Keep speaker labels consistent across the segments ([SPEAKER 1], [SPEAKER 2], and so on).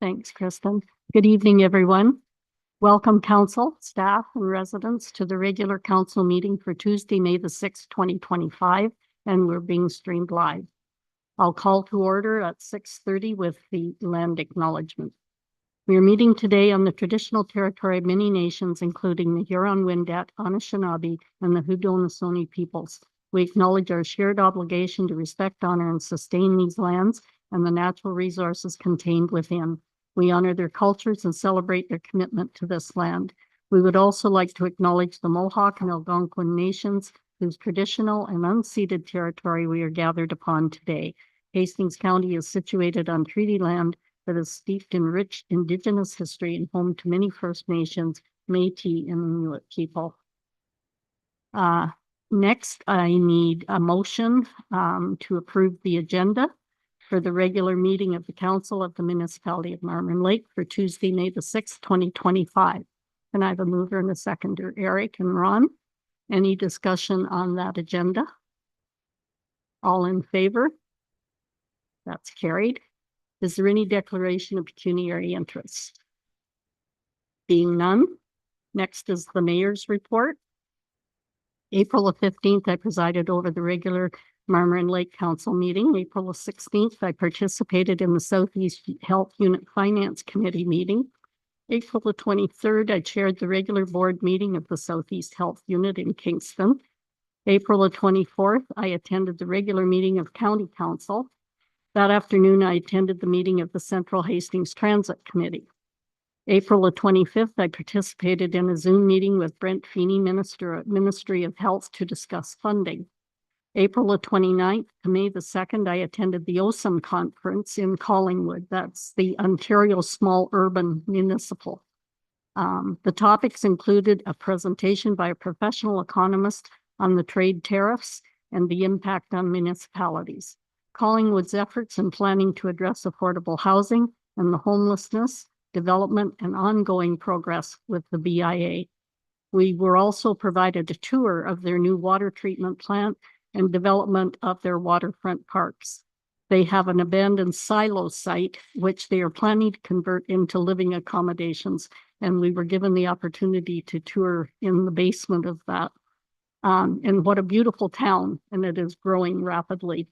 [SPEAKER 1] Thanks, Kristen. Good evening, everyone. Welcome, council, staff, and residents to the regular council meeting for Tuesday, May the 6th, 2025, and we're being streamed live. I'll call to order at 6:30 with the land acknowledgement. We are meeting today on the traditional territory of many nations, including the Huron-Wendat, Anishinaabe, and the Haudenosaunee peoples. We acknowledge our shared obligation to respect, honor, and sustain these lands and the natural resources contained within. We honor their cultures and celebrate their commitment to this land. We would also like to acknowledge the Mohawk and Algonquin nations, whose traditional and unceded territory we are gathered upon today. Hastings County is situated on treaty land that is steeped in rich Indigenous history and home to many First Nations, Métis, and Inuit people. Next, I need a motion to approve the agenda for the regular meeting of the Council of the Municipality of Marmon Lake for Tuesday, May the 6th, 2025. Can I have a mover and a seconder? Eric and Ron. Any discussion on that agenda? All in favor? That's carried. Is there any declaration of pecuniary interest? Being none, next is the mayor's report. April the 15th, I presided over the regular Marmon Lake Council meeting. April the 16th, I participated in the Southeast Health Unit Finance Committee meeting. April the 23rd, I chaired the regular board meeting of the Southeast Health Unit in Kingston. April the 24th, I attended the regular meeting of County Council. That afternoon, I attended the meeting of the Central Hastings Transit Committee. April the 25th, I participated in a Zoom meeting with Brent Feeney, Ministry of Health, to discuss funding. April the 29th to May the 2nd, I attended the OSUM conference in Collingwood. That's the Ontario Small Urban Municipal. The topics included a presentation by a professional economist on the trade tariffs and the impact on municipalities, Collingwood's efforts in planning to address affordable housing and the homelessness, development, and ongoing progress with the BIA. We were also provided a tour of their new water treatment plant and development of their waterfront parks. They have an abandoned silo site, which they are planning to convert into living accommodations, and we were given the opportunity to tour in the basement of that. And what a beautiful town, and it is growing rapidly.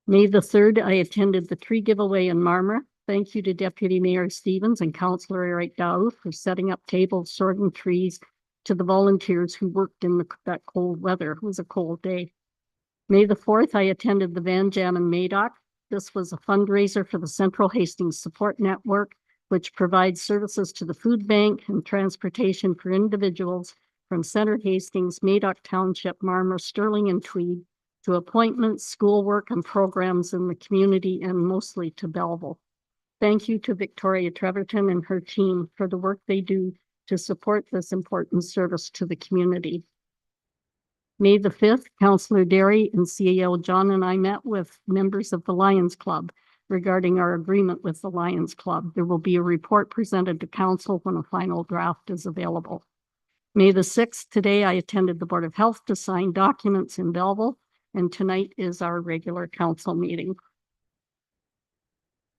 [SPEAKER 1] May the 3rd, I attended the tree giveaway in Marmor. Thank you to Deputy Mayor Stevens and Councillor Eric Dow for setting up tables, sorting trees, to the volunteers who worked in that cold weather. It was a cold day. May the 4th, I attended the Van Jam in Madoc. This was a fundraiser for the Central Hastings Support Network, which provides services to the food bank and transportation for individuals from Center Hastings, Madoc Township, Marmor, Sterling, and Tweed, to appointments, schoolwork, and programs in the community, and mostly to Belleville. Thank you to Victoria Treverton and her team for the work they do to support this important service to the community. May the 5th, Councillor Derry and CAO John and I met with members of the Lions Club regarding our agreement with the Lions Club. There will be a report presented to council when a final draft is available. May the 6th, today I attended the Board of Health to sign documents in Belleville, and tonight is our regular council meeting.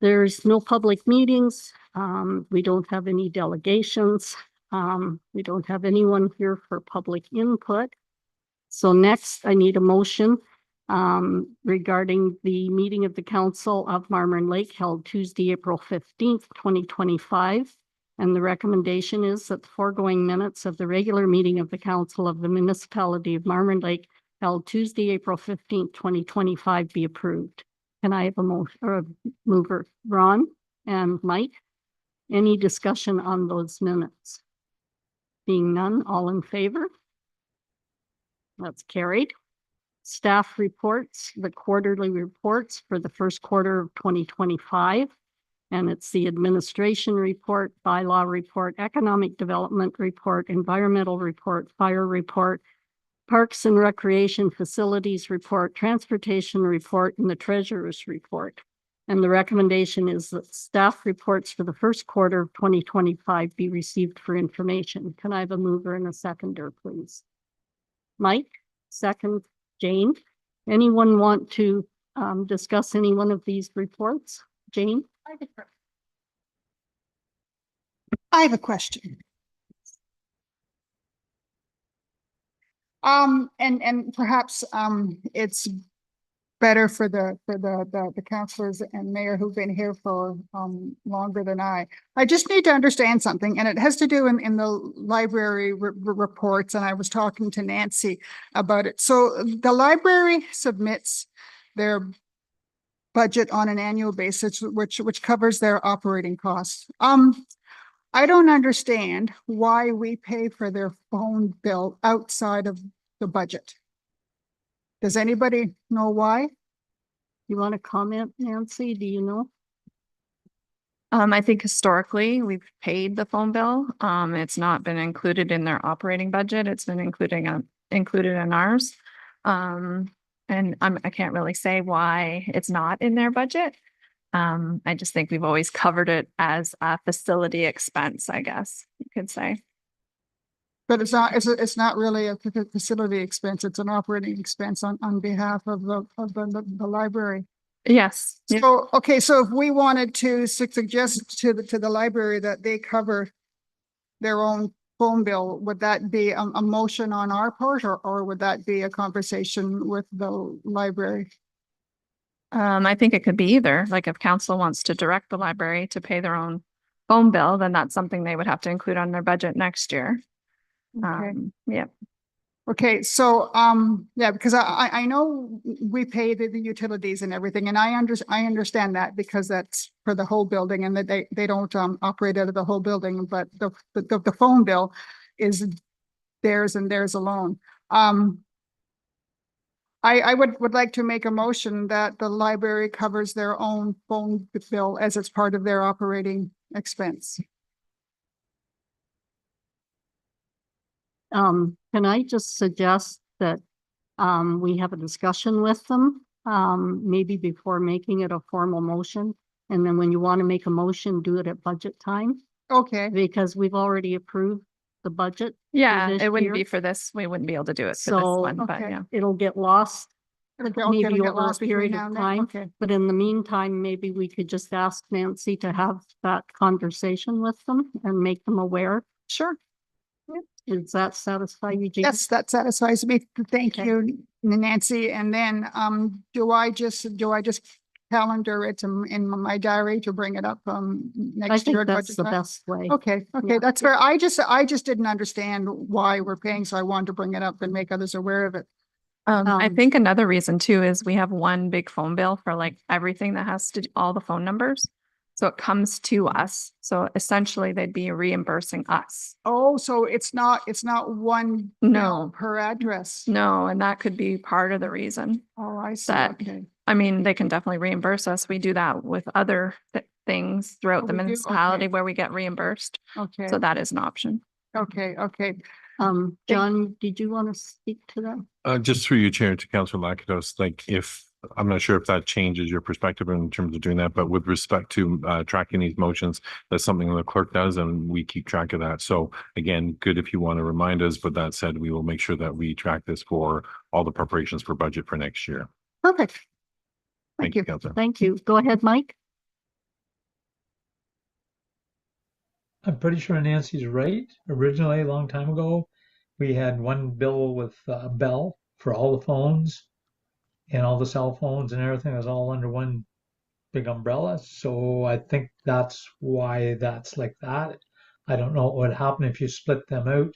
[SPEAKER 1] There's no public meetings. We don't have any delegations. We don't have anyone here for public input. So next, I need a motion regarding the meeting of the Council of Marmon Lake held Tuesday, April 15th, 2025. And the recommendation is that the foregoing minutes of the regular meeting of the Council of the Municipality of Marmon Lake held Tuesday, April 15th, 2025 be approved. Can I have a motion or a mover? Ron and Mike? Any discussion on those minutes? Being none, all in favor? That's carried. Staff reports, the quarterly reports for the first quarter of 2025. And it's the administration report, bylaw report, economic development report, environmental report, fire report, Parks and Recreation Facilities report, transportation report, and the treasurer's report. And the recommendation is that staff reports for the first quarter of 2025 be received for information. Can I have a mover and a seconder, please? Mike, second, Jane. Anyone want to discuss any one of these reports? Jane?
[SPEAKER 2] I have a question. And perhaps it's better for the councillors and mayor who've been here for longer than I. I just need to understand something, and it has to do in the library reports, and I was talking to Nancy about it. So the library submits their budget on an annual basis, which covers their operating costs. I don't understand why we pay for their phone bill outside of the budget. Does anybody know why?
[SPEAKER 1] You want to comment, Nancy? Do you know?
[SPEAKER 3] I think historically we've paid the phone bill. It's not been included in their operating budget. It's been included in ours. And I can't really say why it's not in their budget. I just think we've always covered it as a facility expense, I guess you could say.
[SPEAKER 2] But it's not really a facility expense. It's an operating expense on behalf of the library.
[SPEAKER 3] Yes.
[SPEAKER 2] So, okay, so if we wanted to suggest to the library that they cover their own phone bill, would that be a motion on our part, or would that be a conversation with the library?
[SPEAKER 3] I think it could be either. Like if council wants to direct the library to pay their own phone bill, then that's something they would have to include on their budget next year.
[SPEAKER 2] Okay.
[SPEAKER 3] Yeah.
[SPEAKER 2] Okay, so yeah, because I know we pay the utilities and everything, and I understand that because that's for the whole building, and that they don't operate out of the whole building, but the phone bill is theirs and theirs alone. I would like to make a motion that the library covers their own phone bill as it's part of their operating expense.
[SPEAKER 1] Can I just suggest that we have a discussion with them, maybe before making it a formal motion? And then when you want to make a motion, do it at budget time,
[SPEAKER 2] Okay,
[SPEAKER 1] because we've already approved the budget.
[SPEAKER 3] Yeah,
[SPEAKER 1] this
[SPEAKER 3] it wouldn't
[SPEAKER 1] year.
[SPEAKER 3] be for this. We wouldn't be able to do it for this
[SPEAKER 1] So,
[SPEAKER 3] one, but
[SPEAKER 2] okay.
[SPEAKER 3] yeah.
[SPEAKER 1] It'll get lost
[SPEAKER 2] okay,
[SPEAKER 1] maybe
[SPEAKER 2] it'll get
[SPEAKER 1] over a
[SPEAKER 2] lost between
[SPEAKER 1] period
[SPEAKER 2] now
[SPEAKER 1] of
[SPEAKER 2] and then.
[SPEAKER 1] time.
[SPEAKER 2] Okay,
[SPEAKER 1] But in the meantime, maybe we could just ask Nancy to have that conversation with them and make them aware.
[SPEAKER 2] sure.
[SPEAKER 1] Does that satisfy you, Jean?
[SPEAKER 2] Yes, that satisfies me. Thank
[SPEAKER 1] Okay.
[SPEAKER 2] you, Nancy. And then, do I just calendar it in my diary to bring it up,
[SPEAKER 1] I
[SPEAKER 2] next year
[SPEAKER 1] think
[SPEAKER 2] at
[SPEAKER 1] that's
[SPEAKER 2] budget
[SPEAKER 1] the
[SPEAKER 2] time?
[SPEAKER 1] best way.
[SPEAKER 2] Okay,
[SPEAKER 1] Yeah.
[SPEAKER 2] that's fair. I just didn't understand why we're paying, so I wanted to bring it up and make others aware of it.
[SPEAKER 3] I
[SPEAKER 1] Um,
[SPEAKER 3] think another reason too is we have one big phone bill for like everything that has to do all the phone numbers. So it comes to us. So essentially they'd be reimbursing us.
[SPEAKER 2] Oh, so it's not one bill
[SPEAKER 3] No.
[SPEAKER 2] per address.
[SPEAKER 3] No, and that could be part of the reason.
[SPEAKER 2] Oh, I see.
[SPEAKER 3] That-
[SPEAKER 2] Okay.
[SPEAKER 3] I mean, they can definitely reimburse us. We do that with other things throughout
[SPEAKER 2] Oh,
[SPEAKER 3] the
[SPEAKER 2] we do?
[SPEAKER 3] municipality
[SPEAKER 2] Okay.
[SPEAKER 3] where we get reimbursed.
[SPEAKER 2] Okay.
[SPEAKER 3] So that is an option.
[SPEAKER 2] Okay.
[SPEAKER 1] John, did you want to speak to that?
[SPEAKER 4] Just through you, Chair, to Councillor Lakatos, like I'm not sure if that changes your perspective in terms of doing that, but with respect to tracking these motions, that's something the clerk does and we keep track of that. So again, good if you want to remind us, but that said, we will make sure that we track this for all the preparations for budget for next year.
[SPEAKER 2] Perfect. Thank you.
[SPEAKER 4] Councillor.
[SPEAKER 1] Thank you. Go ahead, Mike.
[SPEAKER 5] I'm pretty sure Nancy's right. Originally, a long time ago, we had one bill with Bell for all the phones and all the cell phones and everything. It was all under one big umbrella. So I think that's why that's like that. I don't know what would happen if you split them out.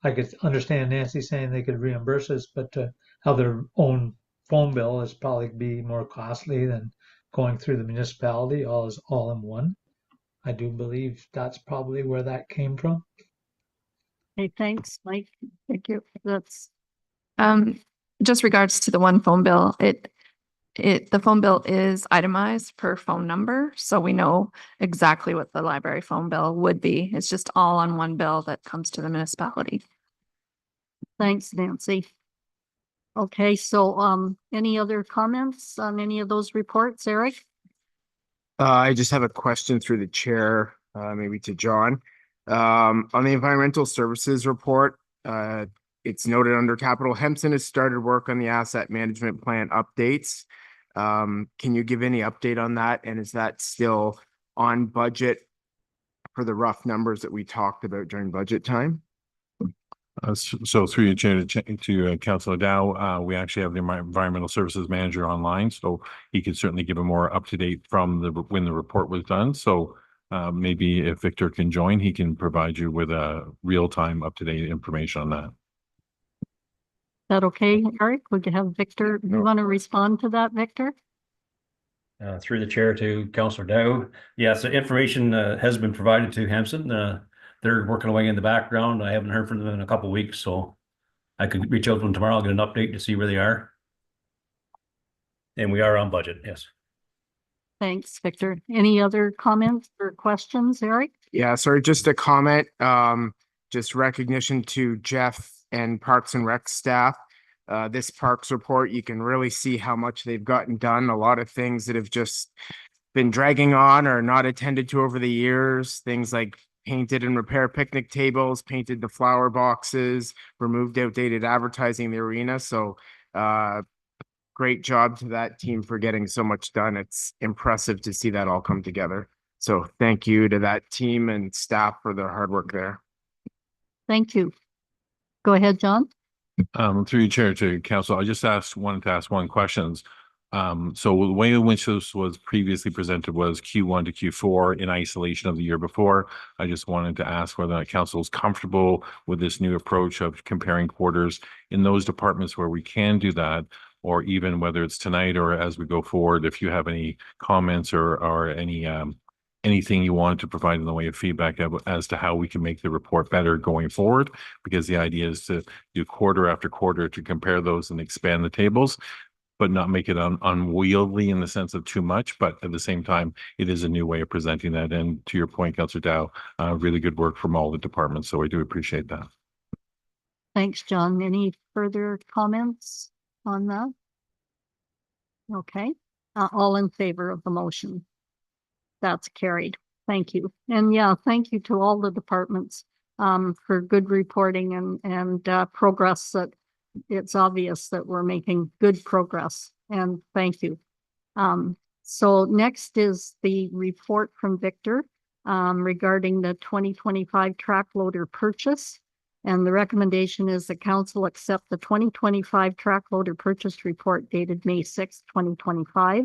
[SPEAKER 5] I could understand Nancy saying they could reimburse us, but to have their own phone bill is probably be more costly than going through the municipality all in one. I do believe that's probably where that came from.
[SPEAKER 1] Hey, thanks, Mike.
[SPEAKER 2] Thank you.
[SPEAKER 1] That's,
[SPEAKER 3] Just regards to the one phone bill, the phone bill is itemized per phone number. So we know exactly what the library phone bill would be. It's just all on one bill that comes to the municipality.
[SPEAKER 1] thanks, Nancy. Okay, so, any other comments on any of those reports, Eric?
[SPEAKER 6] I just have a question through the chair, maybe to John. On the environmental services report, it's noted under capital, Hempson has started work on the asset management plan updates. Can you give any update on that? And is that still on budget for the rough numbers that we talked about during budget time.
[SPEAKER 4] So through your chair to Councilor Dow, we actually have the environmental services manager online, so he can certainly give a more up to date from when the report was done. So maybe if Victor can join, he can provide you with a real time up to date information on that.
[SPEAKER 1] That okay, Eric? Would you have Victor, you want to respond to that, Victor?
[SPEAKER 7] Through the chair to Councillor Dow. Yes, the information has been provided to Hampson. They're working away in the background. I haven't heard from them in a couple of weeks, so I could reach out to them tomorrow. I'll get an update to see where they are. And we are on budget, yes.
[SPEAKER 1] Thanks, Victor. Any other comments or questions, Eric?
[SPEAKER 6] Yeah, sorry, just a comment, just recognition to Jeff and Parks and Rec staff. This parks report, you can really see how much they've gotten done. A lot of things that have just been dragging on or not attended to over the years. Things like painted and repair picnic tables, painted the flower boxes, removed outdated advertising in the arena. So great job to that team for getting so much done. It's impressive to see that all come together. So thank you to that team and staff for their hard work there.
[SPEAKER 1] Thank you. Go ahead, John.
[SPEAKER 4] Through your chair to council, I just wanted to ask one question. So the way in which this was previously presented was Q1 to Q4 in isolation of the year before. I just wanted to ask whether council is comfortable with this new approach of comparing quarters in those departments where we can do that, or even whether it's tonight or as we go forward, if you have any comments or any anything you wanted to provide in the way of feedback as to how we can make the report better going forward, because the idea is to do quarter after quarter to compare those and expand the tables, but not make it unwieldy in the sense of too much. But at the same time, it is a new way of presenting that. And to your point, Councillor Dow, really good work from all the departments. So I do appreciate that.
[SPEAKER 1] Thanks, John. Any further comments on that? Okay, all in favor of the motion? That's carried. Thank you. And yeah, thank you to all the departments for good reporting and progress. That it's obvious that we're making good progress, and thank you. So next is the report from Victor regarding the 2025 track loader purchase. And the recommendation is the council accept the 2025 track loader purchase report dated May 6, 2025.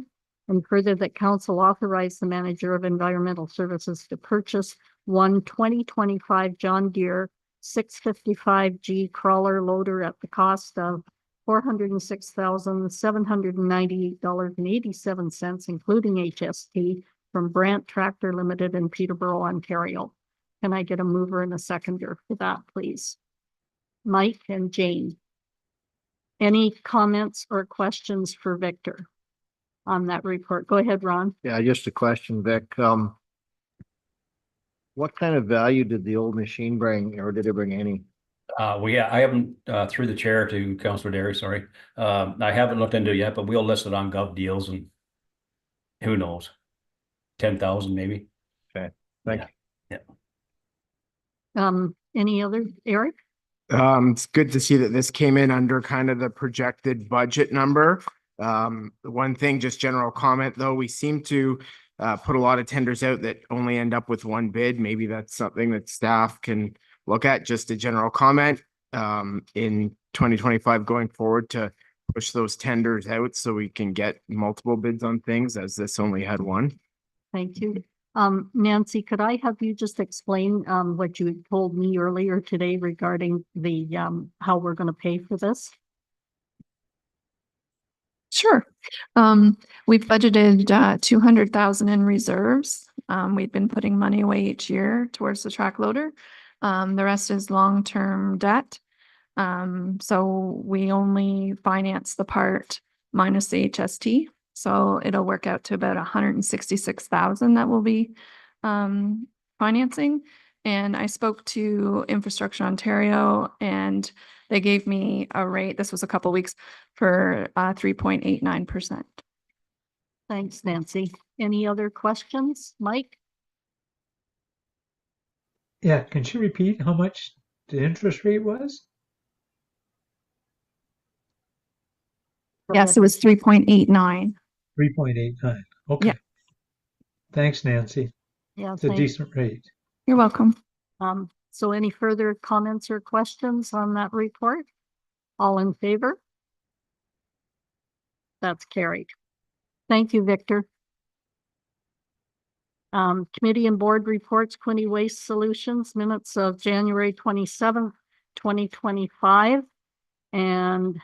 [SPEAKER 1] And further, that council authorize the manager of environmental services to purchase one 2025 John Deere 655G crawler loader at the cost of $406,798.87, including HST, from Brandt Tractor Limited in Peterborough, Ontario. Can I get a mover and a seconder for that, please? Mike and Jane. Any comments or questions for Victor on that report? Go ahead, Ron.
[SPEAKER 8] Yeah, just a question, Vic. What kind of value did the old machine bring, or did it bring any?
[SPEAKER 7] I haven't, through the chair to Councillor Derry, sorry. I haven't looked into it yet, but we'll list it on Gov Deals and who knows, 10,000 maybe.
[SPEAKER 8] Okay, thank you.
[SPEAKER 1] Any other, Eric?
[SPEAKER 6] It's good to see that this came in under kind of the projected budget number. One thing, just general comment though, we seem to put a lot of tenders out that only end up with one bid. Maybe that's something that staff can look at. Just a general comment in 2025 going forward to push those tenders out so we can get multiple bids on things, as this only had one.
[SPEAKER 1] Thank you. Nancy, could I have you just explain what you told me earlier today regarding the how we're going to pay for this?
[SPEAKER 3] Sure. We've budgeted 200,000 in reserves. We've been putting money away each year towards the track loader. The rest is long-term debt. So we only finance the part minus the HST. So it'll work out to about 166,000 that we'll be financing. And I spoke to Infrastructure Ontario, and they gave me a rate, this was a couple weeks, for 3.89%.
[SPEAKER 1] Thanks, Nancy. Any other questions, Mike?
[SPEAKER 5] Yeah, can she repeat how much the interest rate was?
[SPEAKER 3] Yes, it was 3.89.
[SPEAKER 5] 3.89. Okay.
[SPEAKER 3] Yeah.
[SPEAKER 5] Thanks, Nancy.
[SPEAKER 1] Yeah,
[SPEAKER 5] It's a
[SPEAKER 1] thanks.
[SPEAKER 5] decent rate.
[SPEAKER 3] You're welcome.
[SPEAKER 1] So any further comments or questions on that report? All in favor? That's carried. Thank you, Victor. Committee and board reports, Quinte Waste Solutions, minutes of January 27th, 2025. And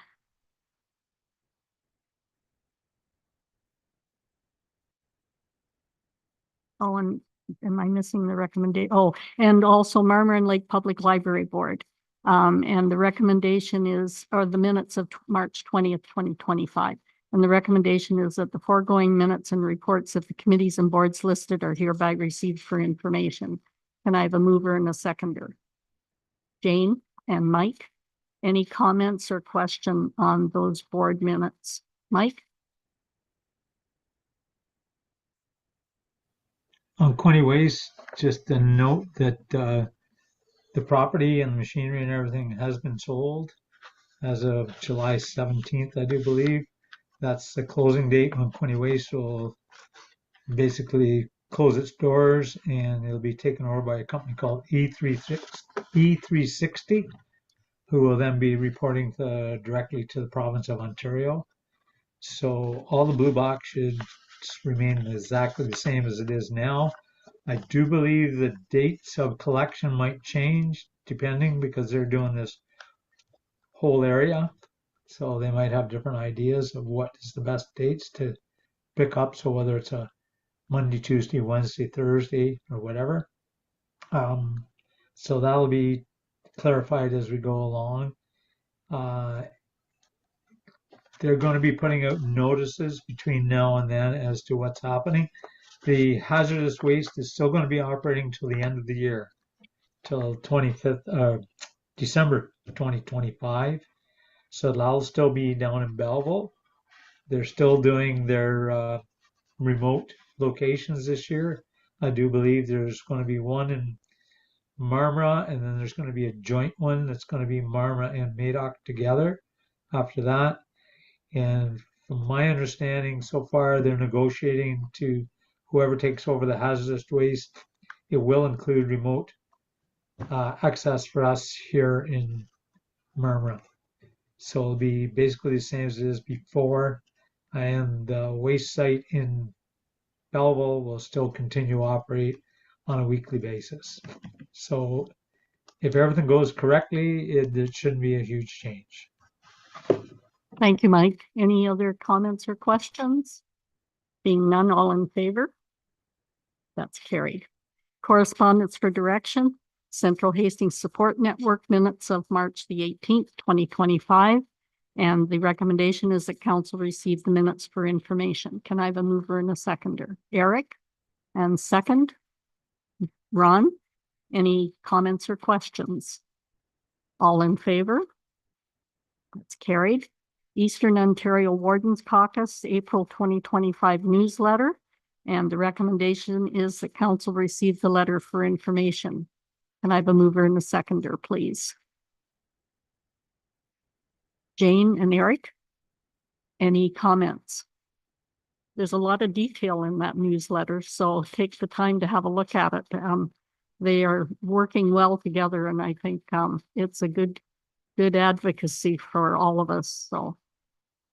[SPEAKER 1] and am I missing the recommendation? Oh, and also Marmor Lake Public Library Board. And the recommendation is, or the minutes of March 20th, 2025. And the recommendation is that the foregoing minutes and reports of the committees and boards listed are hereby received for information. Can I have a mover and a seconder? Jane and Mike, any comments or question on those board minutes? Mike?
[SPEAKER 5] On Quinte Waste, just a note that the property and the machinery and everything has been sold as of July 17th, I do believe. That's the closing date when Quinte Waste will basically close its doors, and it'll be taken over by a company called E360, who will then be reporting directly to the province of Ontario. So all the blue box should remain exactly the same as it is now. I do believe the dates of collection might change depending, because they're doing this whole area. So they might have different ideas of what is the best dates to pick up. So whether it's a Monday, Tuesday, Wednesday, Thursday, or whatever. So that'll be clarified as we go along. They're going to be putting out notices between now and then as to what's happening. The hazardous waste is still going to be operating till the end of the year, till 25th, December 2025. So that'll still be down in Belleville. They're still doing their remote locations this year. I do believe there's going to be one in Marmora, and then there's going to be a joint one that's going to be Marmora and Madoc together after that. And from my understanding, so far they're negotiating to whoever takes over the hazardous waste. It will include remote access for us here in Marmora. So it'll be basically the same as it is before. And the waste site in Belleville will still continue to operate on a weekly basis. So if everything goes correctly, it shouldn't be a huge change.
[SPEAKER 1] Thank you, Mike. Any other comments or questions? Being none, all in favor? That's carried. Correspondence for direction, Central Hastings Support Network minutes of March the 18th, 2025. And the recommendation is that council receive the minutes for information. Can I have a mover and a seconder? Eric? And second? Ron? Any comments or questions? All in favor? That's carried. Eastern Ontario Wardens Caucus, April 2025 newsletter. And the recommendation is that council receive the letter for information. Can I have a mover and a seconder, please? Jane and Eric, any comments? There's a lot of detail in that newsletter, so take the time to have a look at it. They are working well together, and I think it's a good advocacy for all of us. So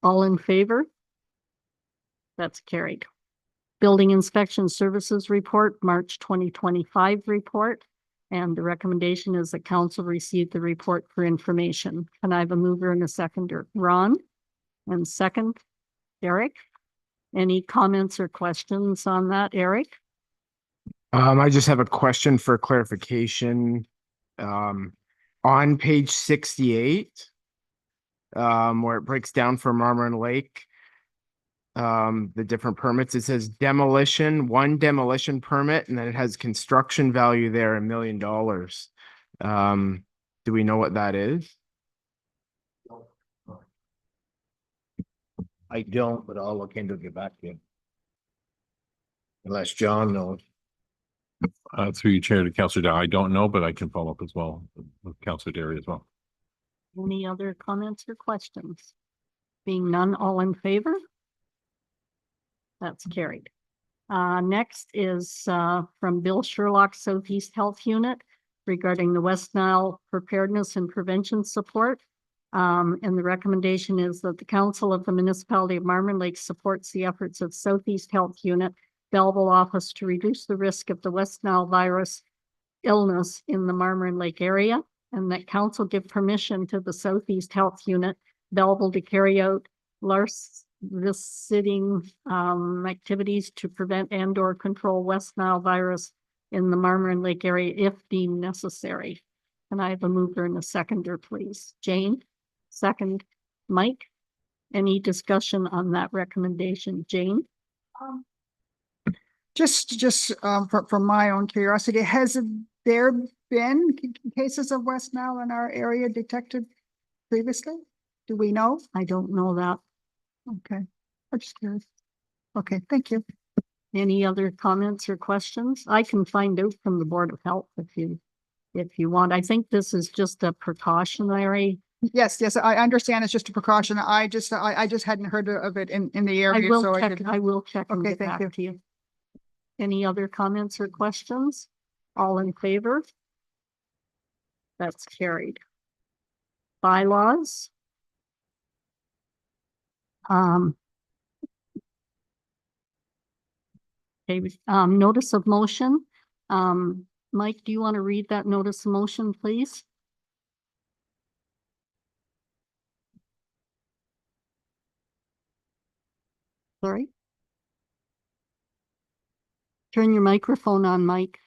[SPEAKER 1] all in favor? That's carried. Building Inspection Services Report, March 2025 report. And the recommendation is that council receive the report for information. Can I have a mover and a seconder? Ron? And second, Eric? Any comments or questions on that, Eric?
[SPEAKER 6] I just have a question for clarification. On page 68, where it breaks down for Marmor Lake, the different permits, it says one demolition permit, and then it has construction value there, $1 million. Do we know what that is?
[SPEAKER 8] I don't, but I'll look into it, get back to you. Unless John knows.
[SPEAKER 4] Through your chair to Councillor Dow, I don't know, but I can follow up as well with Councillor Derry as well.
[SPEAKER 1] Any other comments or questions? Being none, all in favor? That's carried. Next is from Bill Sherlock, Southeast Health Unit, regarding the West Nile Preparedness and Prevention Support. And the recommendation is that the Council of the Municipality of Marmon Lake supports the efforts of Southeast Health Unit, Belleville office, to reduce the risk of the West Nile virus illness in the Marmon Lake area, and that council give permission to the Southeast Health Unit, Belleville, to carry out visiting activities to prevent and or control West Nile virus in the Marmon Lake area if deemed necessary. And I have a mover and a seconder, please. Jane, second. Mike, any discussion on that recommendation? Jane?
[SPEAKER 2] Just from my own curiosity, has there been cases of West Nile in our area detected previously? Do we know?
[SPEAKER 1] I don't know that.
[SPEAKER 2] Okay, I'm just curious. Okay, thank you.
[SPEAKER 1] Any other comments or questions? I can find out from the Board of Health if you want. I think this is just a precautionary.
[SPEAKER 2] Yes, I understand it's just a precaution. I just hadn't heard of it in the
[SPEAKER 1] I
[SPEAKER 2] area,
[SPEAKER 1] will
[SPEAKER 2] so I
[SPEAKER 1] check,
[SPEAKER 2] didn't.
[SPEAKER 1] I will check and
[SPEAKER 2] Okay,
[SPEAKER 1] get
[SPEAKER 2] thank
[SPEAKER 1] back to you. Any other comments or questions? All in favor? That's carried. Bylaws. Okay, notice of motion. Mike, do you want to read that notice of motion, please? Sorry. Turn your microphone on, Mike.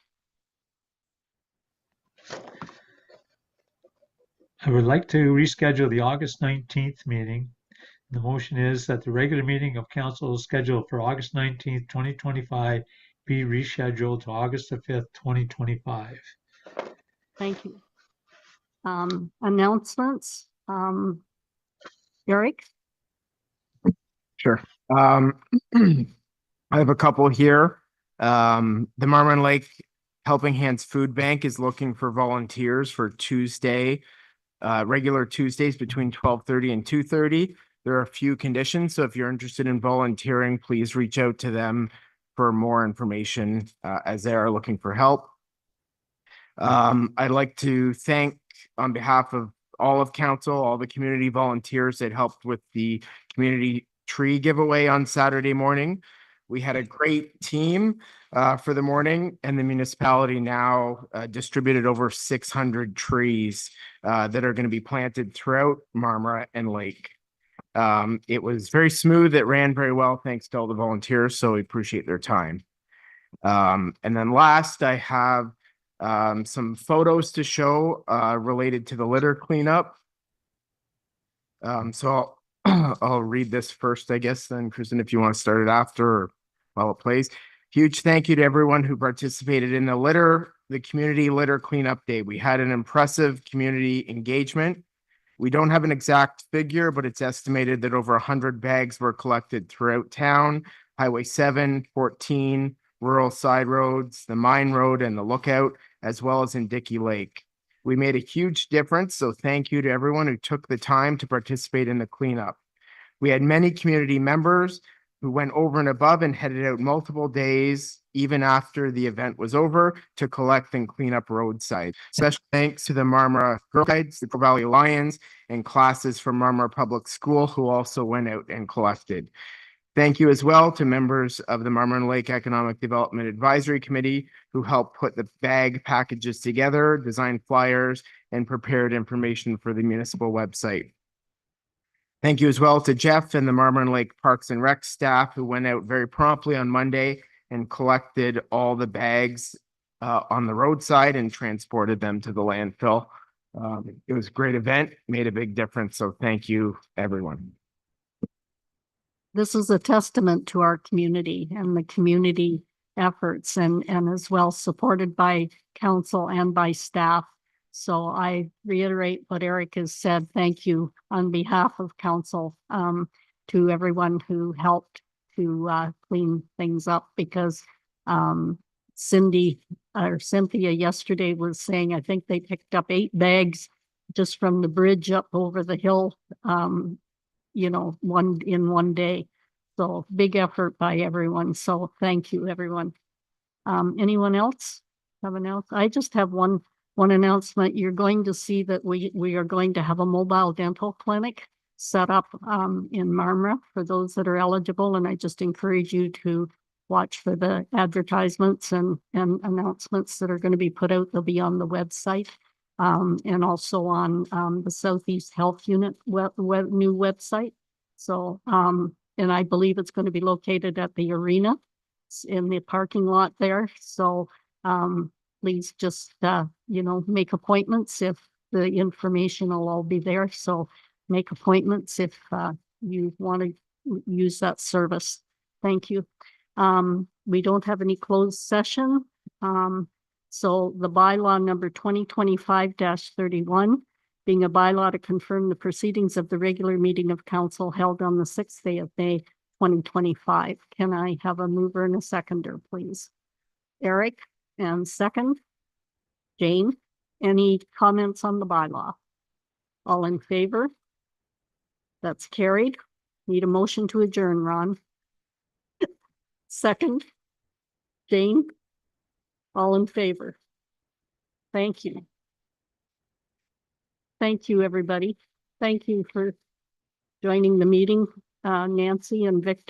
[SPEAKER 5] I would like to reschedule the August 19th meeting. The motion is that the regular meeting of council is scheduled for August 19th, 2025 be rescheduled to August the 5th, 2025.
[SPEAKER 1] Thank you. Announcements. Eric?
[SPEAKER 6] Sure. I have a couple here. The Marmon Lake Helping Hands Food Bank is looking for volunteers for Tuesday, regular Tuesdays between 12:30 and 2:30. There are a few conditions, so if you're interested in volunteering, please reach out to them for more information as they are looking for help. I'd like to thank, on behalf of all of council, all the community volunteers that helped with the community tree giveaway on Saturday morning. We had a great team for the morning, and the municipality now distributed over 600 trees that are going to be planted throughout Marmora and Lake. It was very smooth. It ran very well, thanks to all the volunteers, so we appreciate their time. And then last, I have some photos to show related to the litter cleanup. So I'll read this first, I guess, then Kristen, if you want to start it after or while it plays. Huge thank you to everyone who participated in the community litter cleanup day. We had an impressive community engagement. We don't have an exact figure, but it's estimated that over 100 bags were collected throughout town, Highway 7, 14, rural side roads, the Mine Road, and the Lookout, as well as in Dickey Lake. We made a huge difference, so thank you to everyone who took the time to participate in the cleanup. We had many community members who went over and above and headed out multiple days, even after the event was over, to collect and clean up roadsides. Special thanks to the Marmora Girl Guides, the Pearl Valley Lions, and classes from Marmora Public School who also went out and collected. Thank you as well to members of the Marmora Lake Economic Development Advisory Committee who helped put the bag packages together, designed flyers, and prepared information for the municipal website. Thank you as well to Jeff and the Marmora Lake Parks and Rec staff who went out very promptly on Monday and collected all the bags on the roadside and transported them to the landfill. It was a great event, made a big difference. So thank you, everyone.
[SPEAKER 1] This is a testament to our community and the community efforts and as well supported by council and by staff. So I reiterate what Eric has said. Thank you on behalf of council to everyone who helped to clean things up, because Cynthia yesterday was saying, I think they picked up 8 bags just from the bridge up over the hill, in one day. So big effort by everyone. So thank you, everyone. Anyone else have an else? I just have one announcement. You're going to see that we are going to have a mobile dental clinic set up in Marmora for those that are eligible. And I just encourage you to watch for the advertisements and announcements that are going to be put out. They'll be on the website. And also on the Southeast Health Unit new website. So, and I believe it's going to be located at the arena in the parking lot there. So, please just, make appointments if the information will all be there. So make appointments if you want to use that service. Thank you. We don't have any closed session. So the bylaw number 2025-31, being a bylaw to confirm the proceedings of the regular meeting of council held on the 6th day of May, 2025. Can I have a mover and a seconder, please? Eric, and second, Jane. Any comments on the bylaw? All in favor? That's carried. Need a motion to adjourn, Ron. Second, Jane. All in favor? Thank you. Thank you, everybody. Thank you for joining the meeting, Nancy and Victor.